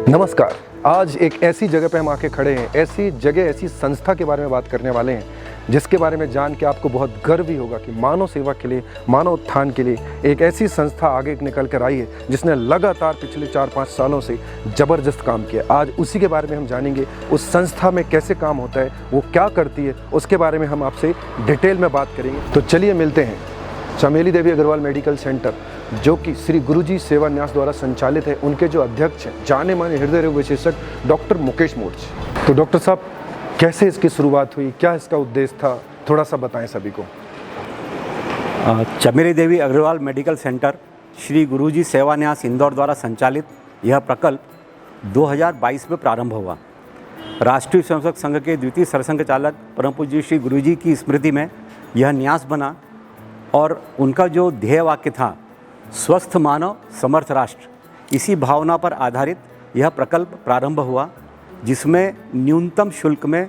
नमस्कार। आज एक ऐसी जगह पे हम आके खड़े हैं, ऐसी जगह, ऐसी संस्था के बारे में बात करने वाले हैं जिसके बारे में जान के आपको बहुत गर्व भी होगा कि मानव सेवा के लिए, मानव उत्थान के लिए एक ऐसी संस्था आगे निकल कर आई है जिसने लगातार पिछले 4-5 सालों से ज़बरदस्त काम किया। आज उसी के बारे में हम जानेंगे, उस संस्था में कैसे काम होता है, वो क्या करती है, उसके बारे में हम आपसे डिटेल में बात करेंगे। तो चलिए मिलते हैं चमेली देवी अग्रवाल मेडिकल सेंटर, जो कि श्री गुरुजी सेवा न्यास द्वारा संचालित है। उनके जो अध्यक्ष हैं जाने माने हृदय रोग विशेषज्ञ डॉक्टर मुकेश मोर्च। तो डॉक्टर साहब, कैसे इसकी शुरुआत हुई, क्या इसका उद्देश्य था, थोड़ा सा बताएं सभी को। चमेली देवी अग्रवाल मेडिकल सेंटर श्री गुरुजी सेवा न्यास इंदौर द्वारा संचालित यह प्रकल्प 2022 में प्रारंभ हुआ। राष्ट्रीय स्वयंसेवक संघ के द्वितीय सरसंघचालक परम पूज्य श्री गुरुजी की स्मृति में यह न्यास बना और उनका जो ध्येय वाक्य था, स्वस्थ मानव समर्थ राष्ट्र, इसी भावना पर आधारित यह प्रकल्प प्रारंभ हुआ, जिसमें न्यूनतम शुल्क में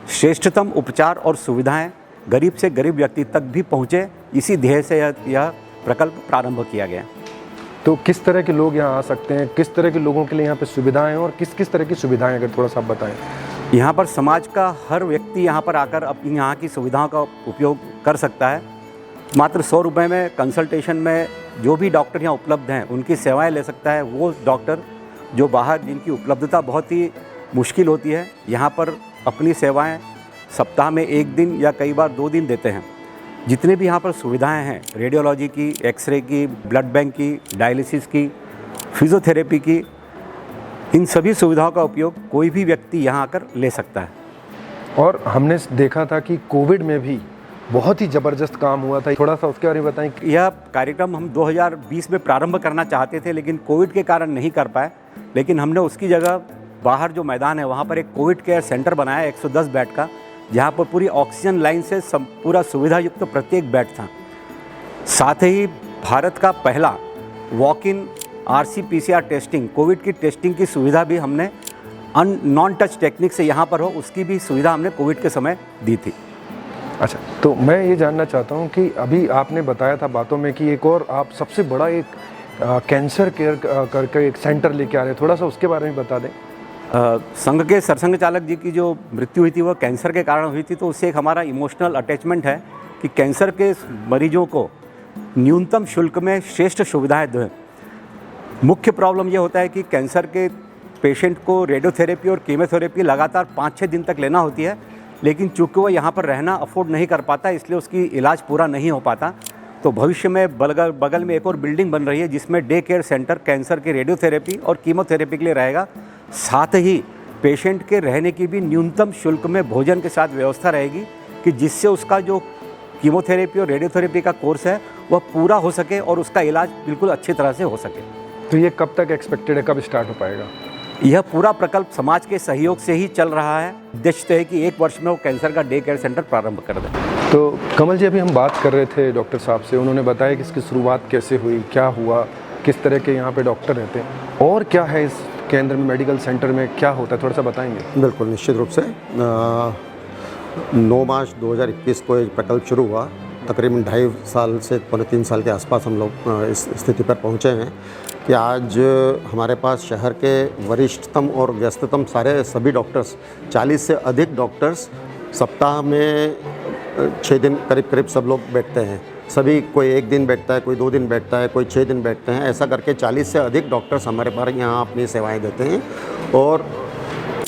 श्रेष्ठतम उपचार और सुविधाएं गरीब से गरीब व्यक्ति तक भी पहुंचे, इसी ध्येय से यह प्रकल्प प्रारंभ किया गया। तो किस तरह के लोग यहाँ आ सकते हैं, किस तरह के लोगों के लिए यहाँ पे सुविधाएं हैं और किस किस तरह की सुविधाएं, अगर थोड़ा सा आप बताएं। यहाँ पर समाज का हर व्यक्ति यहाँ पर आकर अपनी यहाँ की सुविधाओं का उपयोग कर सकता है। मात्र 100 रुपये में कंसल्टेशन में जो भी डॉक्टर यहाँ उपलब्ध हैं उनकी सेवाएं ले सकता है। वो डॉक्टर जो बाहर, जिनकी उपलब्धता बहुत ही मुश्किल होती है, यहाँ पर अपनी सेवाएं सप्ताह में 1 दिन या कई बार 2 दिन देते हैं। जितने भी यहाँ पर सुविधाएं हैं, रेडियोलॉजी की, एक्सरे की, ब्लड बैंक की, डायलिसिस की, फिजियोथेरेपी की, इन सभी सुविधाओं का उपयोग कोई भी व्यक्ति यहाँ आकर ले सकता है। और हमने देखा था कि कोविड में भी बहुत ही ज़बरदस्त काम हुआ था, थोड़ा सा उसके बारे में बताएं। यह कार्यक्रम हम 2020 में प्रारंभ करना चाहते थे, लेकिन कोविड के कारण नहीं कर पाए। लेकिन हमने उसकी जगह बाहर जो मैदान है वहाँ पर एक कोविड केयर सेंटर बनाया 110 बेड का, जहाँ पर पूरी ऑक्सीजन लाइन से पूरा सुविधा युक्त प्रत्येक बेड था। साथ ही भारत का पहला walk in RC-PCR testing, Covid की टेस्टिंग की सुविधा भी हमने नॉन टच टेक्निक से यहाँ पर हो, उसकी भी सुविधा हमने कोविड के समय दी थी। अच्छा, तो मैं ये जानना चाहता हूँ कि अभी आपने बताया था बातों में कि एक और आप सबसे बड़ा एक कैंसर केयर करके एक सेंटर लेके आ रहे हैं, थोड़ा सा उसके बारे में बता दें। संघ के सरसंघ चालक जी की जो मृत्यु हुई थी वो कैंसर के कारण हुई थी, तो उससे एक हमारा इमोशनल अटैचमेंट है कि कैंसर के मरीजों को न्यूनतम शुल्क में श्रेष्ठ सुविधाएं दें। मुख्य प्रॉब्लम ये होता है कि कैंसर के पेशेंट को रेडियोथेरेपी और कीमोथेरेपी लगातार 5-6 दिन तक लेना होती है, लेकिन चूँकि वो यहाँ पर रहना अफोर्ड नहीं कर पाता, इसलिए उसकी इलाज पूरा नहीं हो पाता। तो भविष्य में बगल में एक और बिल्डिंग बन रही है जिसमें डे केयर सेंटर कैंसर की रेडियोथेरेपी और कीमोथेरेपी के लिए रहेगा। साथ ही पेशेंट के रहने की भी न्यूनतम शुल्क में भोजन के साथ व्यवस्था रहेगी, कि जिससे उसका जो कीमोथेरेपी और रेडियोथेरेपी का कोर्स है वह पूरा हो सके और उसका इलाज बिल्कुल अच्छी तरह से हो सके। तो ये कब तक एक्सपेक्टेड है, कब स्टार्ट हो पाएगा? यह पूरा प्रकल्प समाज के सहयोग से ही चल रहा है। उद्देश्य है कि 1 वर्ष में वो कैंसर का डे केयर सेंटर प्रारंभ कर दें। तो कमल जी, अभी हम बात कर रहे थे डॉक्टर साहब से, उन्होंने बताया कि इसकी शुरुआत कैसे हुई, क्या हुआ, किस तरह के यहाँ पे डॉक्टर रहते हैं और क्या है इस केंद्र में, मेडिकल सेंटर में क्या होता है, थोड़ा सा बताएंगे। बिल्कुल, निश्चित रूप से 9 मार्च 2021 को एक प्रकल्प शुरू हुआ। तकरीबन 2.5 साल से 3 साल के आसपास हम लोग इस स्थिति पर पहुँचे हैं कि आज हमारे पास शहर के वरिष्ठतम और व्यस्ततम सभी डॉक्टर्स, 40 से अधिक डॉक्टर्स सप्ताह में 6 दिन करीब सब लोग बैठते हैं। सभी, कोई 1 दिन बैठता है, कोई 2 दिन बैठता है, कोई 6 दिन बैठते हैं। ऐसा करके 40 से अधिक डॉक्टर्स हमारे पास यहाँ अपनी सेवाएं देते हैं और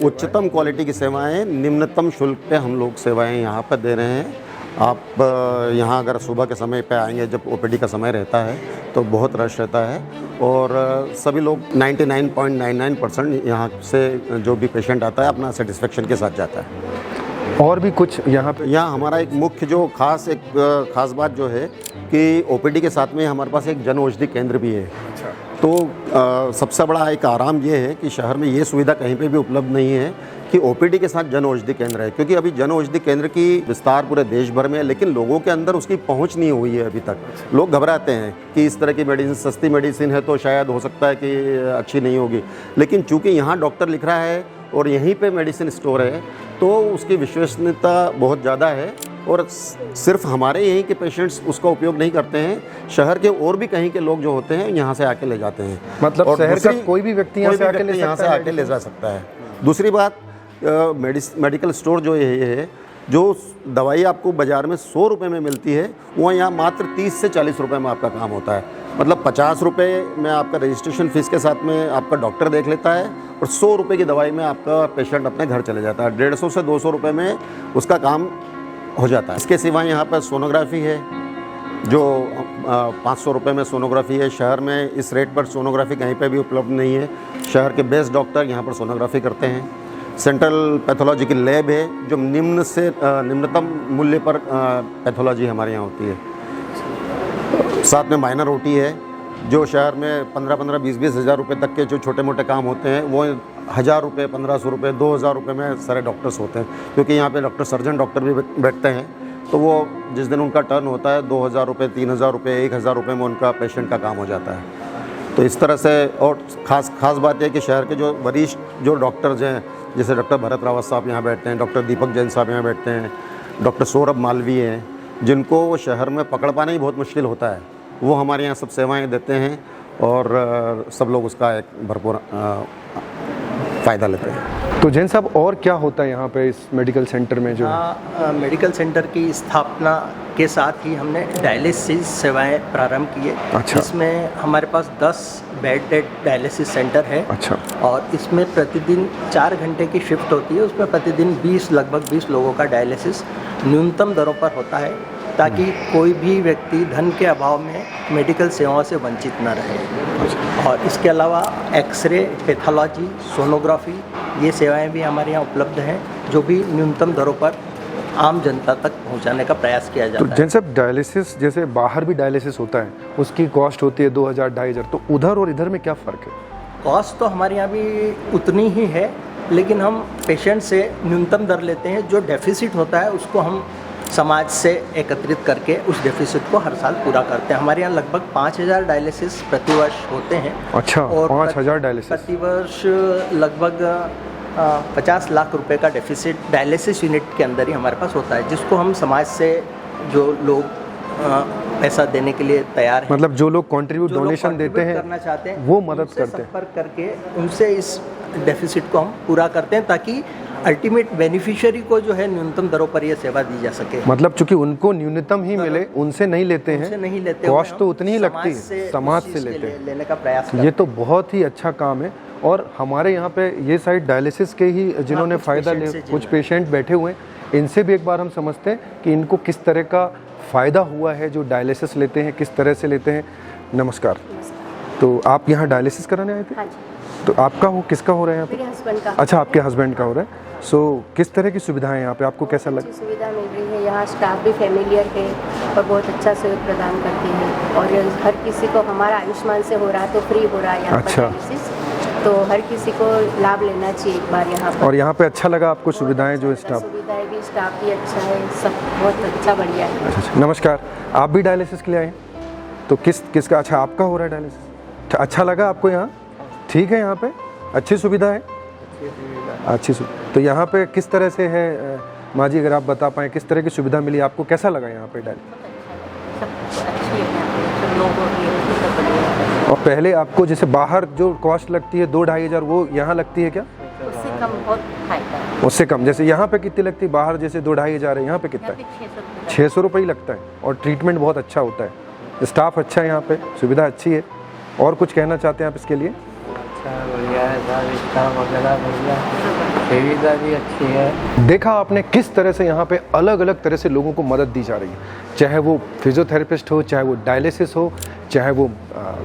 उच्चतम क्वालिटी की सेवाएं निम्नतम शुल्क पे हम लोग सेवाएं यहाँ पर दे रहे हैं। आप यहाँ अगर सुबह के समय पे आएंगे, जब OPD का समय रहता है, तो बहुत रश रहता है और सभी लोग 99.99% यहाँ से जो भी पेशेंट आता है अपना सेटिस्फेक्शन के साथ जाता है। और भी कुछ यहाँ पे? यहाँ हमारा एक मुख्य जो खास बात जो है कि OPD के साथ में हमारे पास एक जन औषधि केंद्र भी है। अच्छा। तो सबसे बड़ा एक आराम ये है कि शहर में ये सुविधा कहीं पे भी उपलब्ध नहीं है कि OPD के साथ जन औषधि केंद्र है, क्योंकि अभी जन औषधि केंद्र की विस्तार पूरे देश भर में है, लेकिन लोगों के अंदर उसकी पहुंच नहीं हुई है अभी तक। लोग घबराते हैं कि इस तरह की मेडिसिन, सस्ती मेडिसिन है तो शायद हो सकता है कि अच्छी नहीं होगी, लेकिन चूँकि यहाँ डॉक्टर लिख रहा है और यहीं पे मेडिसिन स्टोर है, तो उसकी विश्वसनीयता बहुत ज़्यादा है और सिर्फ हमारे यहीं के पेशेंट्स उसका उपयोग नहीं करते हैं, शहर के और भी कहीं के लोग जो होते हैं यहाँ से आके ले जाते हैं। मतलब और शहर का दूसरी- कोई भी व्यक्ति यहाँ से आके ले यहाँ से सकता है? आके ले जा सकता है। दूसरी बात, मेडिकल स्टोर जो ये है, जो दवाई आपको बाज़ार में 100 रुपये में मिलती है, वहाँ यहाँ मात्र 30 से 40 रुपये में आपका काम होता है। मतलब 50 रुपये में आपका रजिस्ट्रेशन फ़ीस के साथ में आपका डॉक्टर देख लेता है और 100 रुपये की दवाई में आपका पेशेंट अपने घर चले जाता है। 150 से 200 रुपये में उसका काम हो जाता है। इसके सिवा यहाँ पर सोनोग्राफी है, जो 500 रुपये में सोनोग्राफी है। शहर में इस रेट पर सोनोग्राफी कहीं पे भी उपलब्ध नहीं है। शहर के बेस्ट डॉक्टर यहाँ पर सोनोग्राफी करते हैं। सेंट्रल पैथोलॉजी की लैब है, जो निम्नतम मूल्य पर पैथोलॉजी हमारे यहाँ होती है। साथ में माइनर ओटी है, जो शहर में 15-15, 20-20 हज़ार रुपये तक के जो छोटे मोटे काम होते हैं, वो 1000 रुपये, 1500 रुपये, 2000 रुपये में सारे डॉक्टर्स होते हैं। क्योंकि यहाँ पे डॉक्टर सर्जन डॉक्टर भी बैठते हैं, तो वो जिस दिन उनका टर्न होता है 2000 रुपये, 3000 रुपये, 1000 रुपये में उनका पेशेंट का काम हो जाता है। तो इस तरह से, और ख़ास बात यह कि शहर के जो वरिष्ठ जो डॉक्टर्स हैं, जैसे डॉक्टर भरत रावत साहब यहाँ बैठते हैं, डॉक्टर दीपक जैन साहब यहाँ बैठते हैं, डॉक्टर सौरभ मालवीय हैं, जिनको शहर में पकड़ पाना ही बहुत मुश्किल होता है, वो हमारे यहाँ सब सेवाएं देते हैं और सब लोग उसका एक भरपूर फ़ायदा लेते हैं। तो जैन साहब, और क्या होता है यहाँ पे इस मेडिकल सेंटर में? जो मेडिकल सेंटर की स्थापना के साथ ही हमने डायलिसिस सेवाएं प्रारंभ की है। अच्छा। इसमें हमारे पास 10 बेडेड डायलिसिस सेंटर है। अच्छा। और इसमें प्रतिदिन 4 घंटे की शिफ्ट होती है। उसमें प्रतिदिन लगभग 20 लोगों का डायलिसिस न्यूनतम दरों पर होता है, ताकि कोई भी व्यक्ति धन के अभाव में मेडिकल सेवाओं से वंचित न रहे। और इसके अलावा एक्सरे, पैथोलॉजी, सोनोग्राफी, ये सेवाएं भी हमारे यहाँ उपलब्ध हैं, जो भी न्यूनतम दरों पर आम जनता तक पहुंचाने का प्रयास किया तो जाता है। जैन साहब, डायलिसिस जैसे बाहर भी डायलिसिस होता है, उसकी कॉस्ट होती है 2000-2500, तो उधर और इधर में क्या फ़र्क है? कॉस्ट तो हमारे यहाँ भी उतनी ही है, लेकिन हम पेशेंट से न्यूनतम दर लेते हैं। जो डेफिसिट होता है उसको हम समाज से एकत्रित करके उस डेफिसिट को हर साल पूरा करते हैं। हमारे यहाँ लगभग 5000 डायलिसिस प्रतिवर्ष होते हैं। अच्छा, 5000 डायलिसिस प्रतिवर्ष लगभग 50 लाख रुपए का डेफिसिट डायलिसिस यूनिट के अंदर ही हमारे पास होता है, जिसको हम समाज से जो लोग पैसा देने के लिए तैयार हैं, मतलब जो लोग कंट्रीब्यूट, जो लोग डोनेशन देते हैं, करना चाहते हैं, वो मदद उनसे करते हैं। संपर्क करके उनसे इस डेफिसिट को हम पूरा करते हैं, ताकि अल्टीमेट बेनिफिशियरी को जो है न्यूनतम दरों पर यह सेवा दी जा सके। मतलब चूंकि उनको न्यूनतम ही मिले, उनसे नहीं लेते उनसे हैं, नहीं लेते, कॉस्ट तो उतनी ही लगती है, समाज से लेते हैं। लेने का प्रयास ये तो बहुत ही अच्छा काम है। और हमारे यहाँ पे ये साइड डायलिसिस के ही जिन्होंने कुछ फ़ायदा पेशेंट ले, से कुछ पेशेंट बैठे हुए हैं, इनसे भी एक बार हम समझते हैं कि इनको किस तरह का फ़ायदा हुआ है जो डायलिसिस लेते हैं, किस तरह से लेते हैं। नमस्कार। तो आप यहाँ डायलिसिस कराने आए थे? हाँ जी, तो आपका हो, किसका हो रहा है यहाँ मेरे हस्बैंड का। पे? अच्छा, आपके हस्बैंड का हो रहा है। सो किस तरह की सुविधाएं यहाँ पे, आपको कैसा लगा? अच्छी सुविधा मिल रही है, यहाँ स्टाफ भी फैमिलियर है और बहुत अच्छा सहयोग प्रदान करते हैं। और हर किसी को, हमारा आयुष्मान से हो रहा है तो फ्री हो रहा है यहाँ पर अच्छा। डायलिसिस, तो हर किसी को लाभ लेना चाहिए एक बार यहाँ पर। और यहाँ पे अच्छा लगा आपको सुविधाएं, जो स्टाफ? सुविधाएं भी, स्टाफ भी अच्छा है, सब बहुत अच्छा, बढ़िया है। अच्छा। नमस्कार, आप भी डायलिसिस के लिए आए हैं? तो किसका? अच्छा, आपका हो रहा है डायलिसिस। अच्छा लगा आपको यहाँ? ठीक है, यहाँ पे अच्छी सुविधा है, अच्छी सुविधा। तो यहाँ पे किस तरह से है माँ जी, अगर आप बता पाएँ किस तरह की सुविधा मिली आपको, कैसा लगा यहाँ पे डायलिसिस? और पहले आपको जैसे बाहर जो कॉस्ट लगती है 2-2.5 हज़ार, वो यहाँ लगती है क्या? उससे कम बहुत फायदा है। उससे कम। जैसे यहाँ पे कितनी लगती है? बाहर जैसे 2-2.5 हज़ार है, यहाँ पे कितना है? 600 रुपये ही लगता है। और ट्रीटमेंट बहुत अच्छा होता है, स्टाफ अच्छा है यहाँ पे, सुविधा अच्छी है। और कुछ कहना चाहते हैं आप इसके लिए? बढ़िया है सर, स्टाफ वगैरह बढ़िया, सुविधा भी अच्छी है। देखा आपने किस तरह से यहाँ पे अलग अलग तरह से लोगों को मदद दी जा रही है, चाहे वो फिजियोथेरेपिस्ट हो, चाहे वो डायलिसिस हो, चाहे वो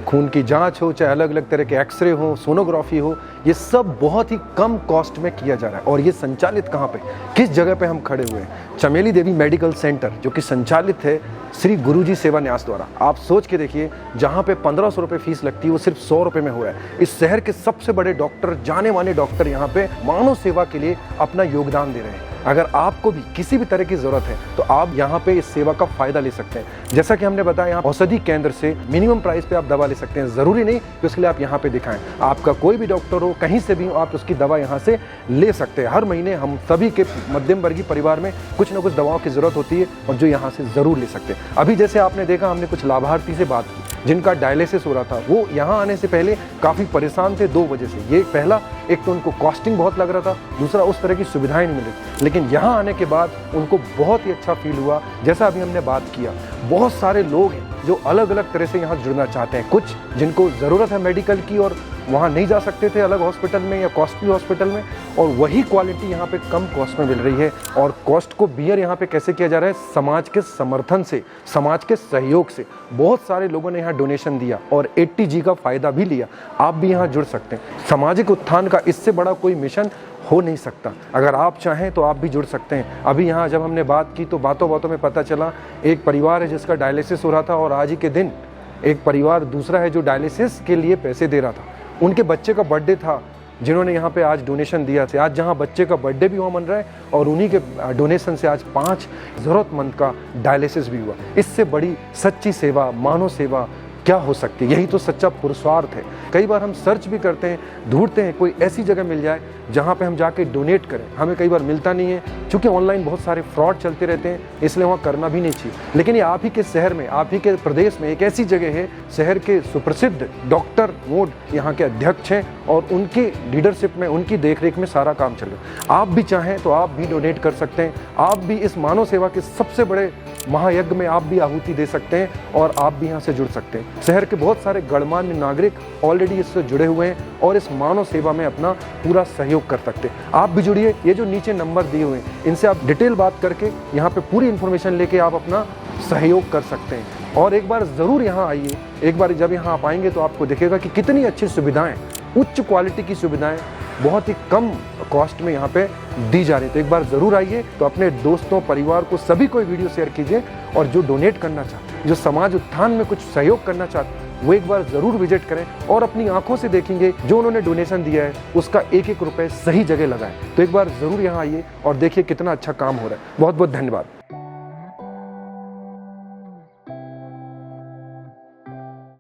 खून की जांच हो, चाहे अलग अलग तरह के एक्सरे हो, सोनोग्राफी हो, ये सब बहुत ही कम कॉस्ट में किया जा रहा है। और ये संचालित कहाँ पे, किस जगह पे हम खड़े हुए हैं? चमेली देवी मेडिकल सेंटर, जो कि संचालित है श्री गुरुजी सेवा न्यास द्वारा। आप सोच के देखिए, जहाँ पे 1500 रुपये फीस लगती है, वो सिर्फ 100 रुपये में हुआ है। इस शहर के सबसे बड़े डॉक्टर, जाने माने डॉक्टर यहाँ पे मानव सेवा के लिए अपना योगदान दे रहे हैं। अगर आपको भी किसी भी तरह की ज़रूरत है तो आप यहाँ पे इस सेवा का फ़ायदा ले सकते हैं। जैसा कि हमने बताया, यहाँ औषधि केंद्र से मिनिमम प्राइस पे आप दवा ले सकते हैं। ज़रूरी नहीं कि उसके लिए आप यहाँ पे दिखाएं, आपका कोई भी डॉक्टर हो, कहीं से भी हो, आप उसकी दवा यहाँ से ले सकते हैं। हर महीने हम सभी के मध्यम वर्गीय परिवार में कुछ ना कुछ दवाओं की ज़रूरत होती है और जो यहाँ से ज़रूर ले सकते हैं। अभी जैसे आपने देखा, हमने कुछ लाभार्थी से बात की जिनका डायलिसिस हो रहा था। वो यहाँ आने से पहले काफ़ी परेशान थे 2 वजह से। ये पहला, एक तो उनको कॉस्टिंग बहुत लग रहा था, दूसरा उस तरह की सुविधाएं नहीं मिली। लेकिन यहाँ आने के बाद उनको बहुत ही अच्छा फील हुआ। जैसा अभी हमने बात किया, बहुत सारे लोग हैं जो अलग अलग तरह से यहाँ जुड़ना चाहते हैं। कुछ जिनको ज़रूरत है मेडिकल की और वहाँ नहीं जा सकते थे अलग हॉस्पिटल में या कॉस्टली हॉस्पिटल में, और वही क्वालिटी यहाँ पे कम कॉस्ट में मिल रही है। और कॉस्ट को बियर यहाँ पे कैसे किया जा रहा है? समाज के समर्थन से, समाज के सहयोग से। बहुत सारे लोगों ने यहाँ डोनेशन दिया और 80G का फ़ायदा भी लिया। आप भी यहाँ जुड़ सकते हैं। सामाजिक उत्थान का इससे बड़ा कोई मिशन हो नहीं सकता। अगर आप चाहें तो आप भी जुड़ सकते हैं। अभी यहाँ जब हमने बात की तो बातों बातों में पता चला, एक परिवार है जिसका डायलिसिस हो रहा था और आज ही के दिन एक परिवार दूसरा है जो डायलिसिस के लिए पैसे दे रहा था। उनके बच्चे का बर्थडे था, जिन्होंने यहाँ पे आज डोनेशन दिया थे। आज जहाँ बच्चे का बर्थडे भी वहाँ मन रहा है और उन्हीं के डोनेशन से आज 5 ज़रूरतमंद का डायलिसिस भी हुआ। इससे बड़ी सच्ची सेवा, मानव सेवा क्या हो सकती है? यही तो सच्चा पुरुषार्थ है। कई बार हम सर्च भी करते हैं, ढूंढते हैं कोई ऐसी जगह मिल जाए जहाँ पे हम जाके डोनेट करें। हमें कई बार मिलता नहीं है, क्योंकि ऑनलाइन बहुत सारे फ्रॉड चलते रहते हैं, इसलिए वहाँ करना भी नहीं चाहिए। लेकिन ये आप ही के शहर में, आप ही के प्रदेश में एक ऐसी जगह है, शहर के सुप्रसिद्ध डॉक्टर मोड यहाँ के अध्यक्ष हैं और उनकी लीडरशिप में, उनकी देखरेख में सारा काम चल रहा है। आप भी चाहें तो आप भी डोनेट कर सकते हैं। आप भी इस मानव सेवा के सबसे बड़े महायज्ञ में आप भी आहुति दे सकते हैं और आप भी यहाँ से जुड़ सकते हैं। शहर के बहुत सारे गणमान्य नागरिक ऑलरेडी इससे जुड़े हुए हैं और इस मानव सेवा में अपना पूरा सहयोग कर सकते हैं। आप भी जुड़िए। ये जो नीचे नंबर दिए हुए हैं, इनसे आप डिटेल बात करके यहाँ पे पूरी इन्फॉर्मेशन लेके आप अपना सहयोग कर सकते हैं। और एक बार ज़रूर यहाँ आइए। एक बार जब यहाँ आप आएंगे तो आपको दिखेगा कि कितनी अच्छी सुविधाएँ, उच्च क्वालिटी की सुविधाएँ बहुत ही कम कॉस्ट में यहाँ पे दी जा रही है। तो एक बार ज़रूर आइए। तो अपने दोस्तों, परिवार को, सभी को वीडियो शेयर कीजिए और जो डोनेट करना चाहते हैं, जो समाज उत्थान में कुछ सहयोग करना चाहते हैं, वो एक बार ज़रूर विजिट करें और अपनी आंखों से देखेंगे जो उन्होंने डोनेशन दिया है उसका एक एक रुपये सही जगह लगाएं। तो एक बार ज़रूर यहाँ आइए और देखिए कितना अच्छा काम हो रहा है। बहुत बहुत धन्यवाद।